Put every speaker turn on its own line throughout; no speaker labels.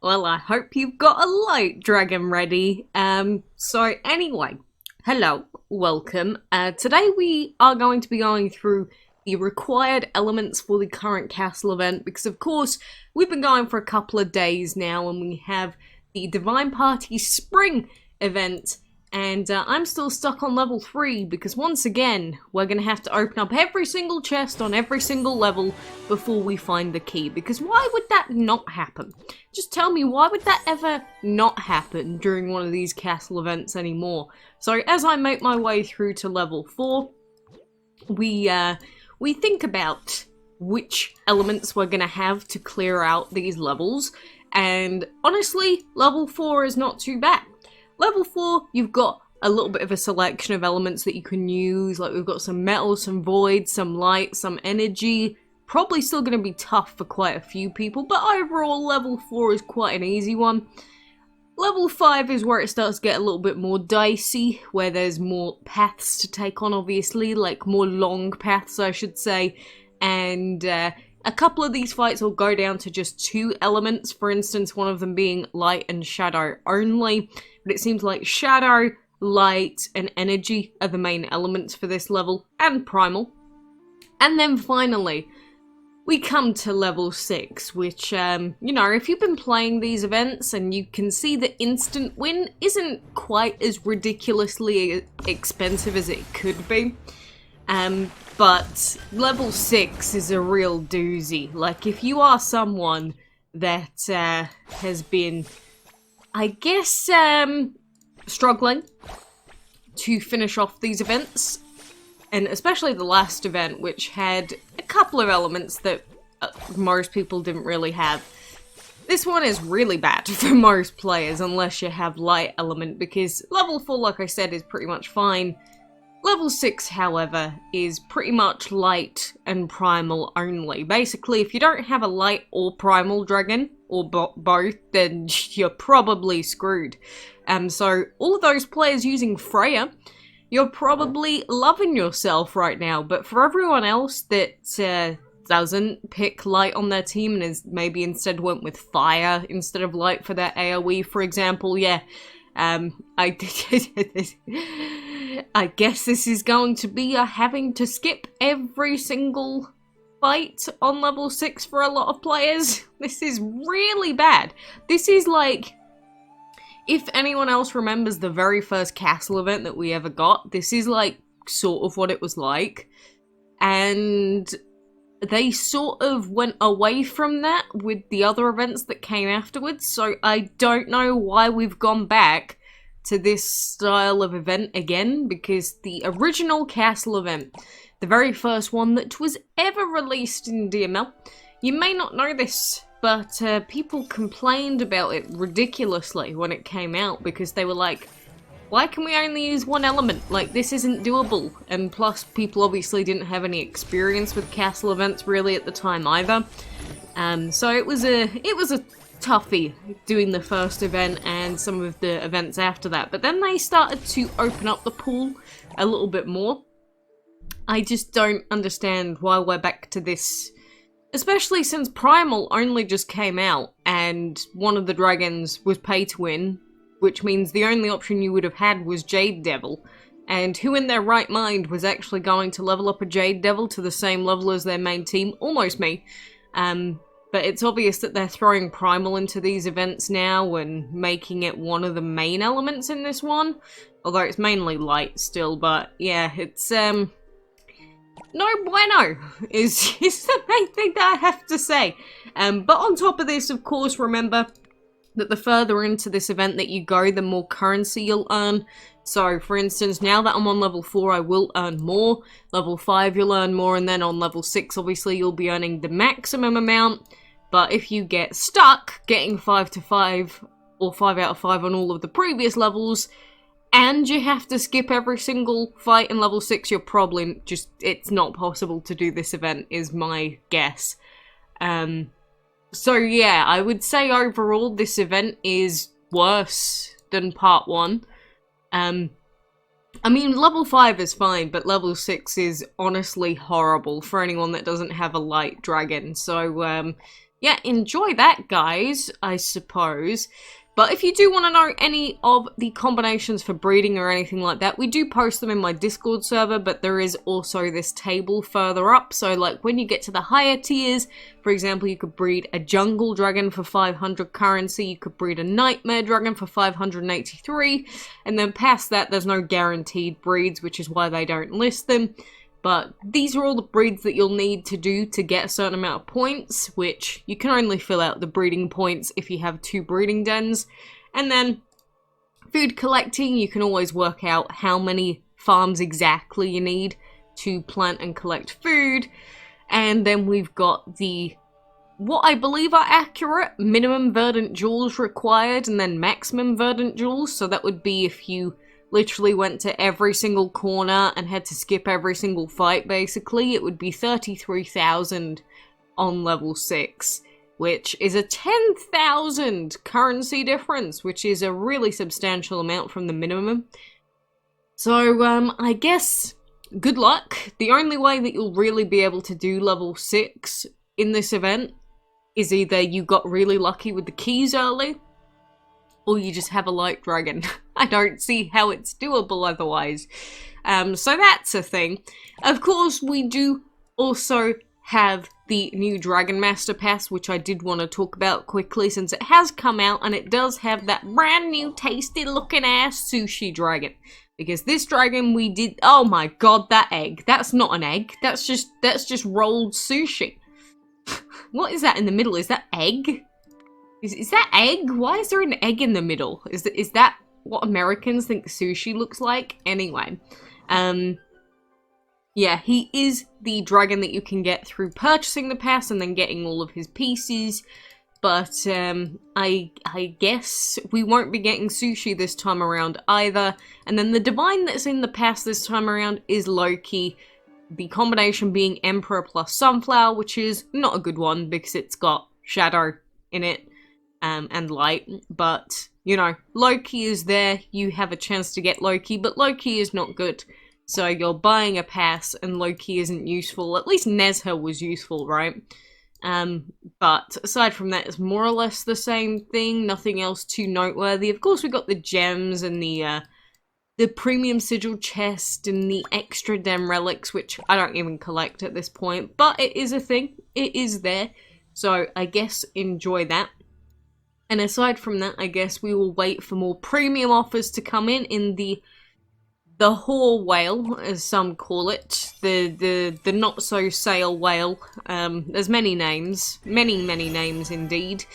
Well, I hope you've got a light dragon ready. So anyway, hello, welcome. Today we are going to be going through the required elements for the current castle event because of course we've been going for a couple of days now and we have the Divine Party Spring event. And I'm still stuck on level 3 because once again, we're going to have to open up every single chest on every single level before we find the key. Because why would that not happen? Just tell me, why would that ever not happen during one of these castle events anymore? So as I make my way through to level 4, we think about which elements we're going to have to clear out these levels. And honestly, level 4 is not too bad. Level 4, you've got a little bit of a selection of elements that you can use, like we've got some metal, some void, some light, some energy. Probably still going to be tough for quite a few people, but overall level 4 is quite an easy one. Level 5 is where it starts to get a little bit more dicey, where there's more paths to take on obviously, like more long paths I should say, and a couple of these fights will go down to just 2 elements, for instance one of them being light and shadow only. But it seems like shadow, light, and energy are the main elements for this level, and primal. And then finally, we come to level 6, which, you know, if you've been playing these events and you can see the instant win isn't quite as ridiculously expensive as it could be. But level 6 is a real doozy. Like, if you are someone that has been, I guess, struggling to finish off these events, and especially the last event, which had a couple of elements that most people didn't really have. This one is really bad for most players, unless you have light element, because level 4, like I said, is pretty much fine. Level 6, however, is pretty much light and primal only. Basically, if you don't have a light or primal dragon, or both, then you're probably screwed. So all of those players using Freya, you're probably loving yourself right now, but for everyone else that doesn't pick light on their team and is maybe instead went with fire instead of light for their AoE, for example, yeah, I guess this is going to be having to skip every single fight on level 6 for a lot of players. This is really bad. This is like, if anyone else remembers the very first castle event that we ever got, this is like sort of what it was like. And they sort of went away from that with the other events that came afterwards, so I don't know why we've gone back to this style of event again, because the original castle event, the very first one that was ever released in DML, you may not know this, but people complained about it ridiculously when it came out, because they were like, why can we only use one element? Like, this isn't doable. And plus, people obviously didn't have any experience with castle events really at the time either. So it was a toughie doing the first event and some of the events after that. But then they started to open up the pool a little bit more. I just don't understand why we're back to this, especially since Primal only just came out and one of the dragons was pay to win, which means the only option you would have had was Jade Devil. And who in their right mind was actually going to level up a Jade Devil to the same level as their main team? Almost me. But it's obvious that they're throwing Primal into these events now and making it one of the main elements in this one. Although it's mainly light still, but yeah, it's, no bueno is the main thing that I have to say. But on top of this, of course, remember that the further into this event that you go, the more currency you'll earn. So, for instance, now that I'm on level 4, I will earn more. Level 5, you'll earn more, and then on level 6, obviously, you'll be earning the maximum amount. But if you get stuck getting 5 to 5, or 5 out of 5 on all of the previous levels, and you have to skip every single fight in level 6, you're probably just, it's not possible to do this event, is my guess. So yeah, I would say overall this event is worse than part 1. I mean, level 5 is fine, but level 6 is honestly horrible for anyone that doesn't have a light dragon. So, yeah, enjoy that, guys, I suppose. But if you do want to know any of the combinations for breeding or anything like that, we do post them in my Discord server, but there is also this table further up. So, like, when you get to the higher tiers, for example, you could breed a jungle dragon for 500 currency, you could breed a nightmare dragon for 583, and then past that, there's no guaranteed breeds, which is why they don't list them. But these are all the breeds that you'll need to do to get a certain amount of points, which you can only fill out the breeding points if you have 2 breeding dens. And then food collecting, you can always work out how many farms exactly you need to plant and collect food. And then we've got the, what I believe are accurate, minimum verdant jewels required and then maximum verdant jewels. So that would be if you literally went to every single corner and had to skip every single fight, basically. It would be 33,000 on level 6, which is a 10,000 currency difference, which is a really substantial amount from the minimum. So, I guess, good luck. The only way that you'll really be able to do level 6 in this event is either you got really lucky with the keys early, or you just have a light dragon. I don't see how it's doable otherwise. So that's a thing. Of course, we do also have the new Dragon Master Pass, which I did want to talk about quickly since it has come out, and it does have that brand new tasty looking ass sushi dragon. Because this dragon we did, oh my god, that egg. That's not an egg. That's just rolled sushi. What is that in the middle? Is that egg? Is that egg? Why is there an egg in the middle? Is that what Americans think sushi looks like? Anyway, yeah, he is the dragon that you can get through purchasing the pass and then getting all of his pieces. But I guess we won't be getting sushi this time around either. And then the divine that's in the pass this time around is Loki. The combination being Emperor plus Sunflower, which is not a good one because it's got shadow in it. And light, but, you know, Loki is there, you have a chance to get Loki, but Loki is not good. So you're buying a pass and Loki isn't useful. At least Nezha was useful, right? But aside from that, it's more or less the same thing, nothing else too noteworthy. Of course, we got the gems and the premium sigil chest and the extra dem relics, which I don't even collect at this point, but it is a thing, it is there. So I guess enjoy that. And aside from that, I guess we will wait for more premium offers to come in the whore whale, as some call it, the not so sale whale. There's many names, many names indeed.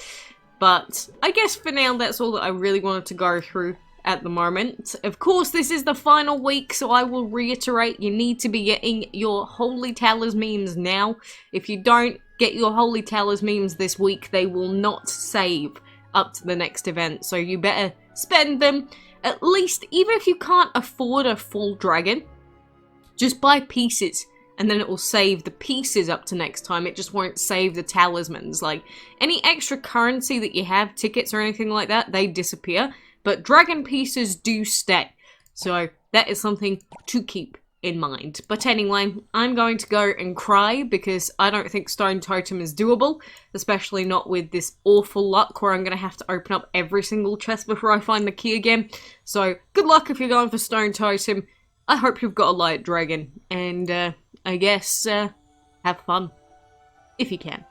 But I guess for now, that's all that I really wanted to go through at the moment. Of course, this is the final week, so I will reiterate, you need to be getting your Holy Talismans now. If you don't get your Holy Talismans this week, they will not save up to the next event, so you better spend them. At least, even if you can't afford a full dragon, just buy pieces, and then it will save the pieces up to next time. It just won't save the talismans. Like, any extra currency that you have, tickets or anything like that, they disappear, but dragon pieces do stay. So that is something to keep in mind. But anyway, I'm going to go and cry because I don't think Stone Totem is doable, especially not with this awful luck where I'm going to have to open up every single chest before I find the key again. So good luck if you're going for Stone Totem. I hope you've got a light dragon, and I guess have fun if you can.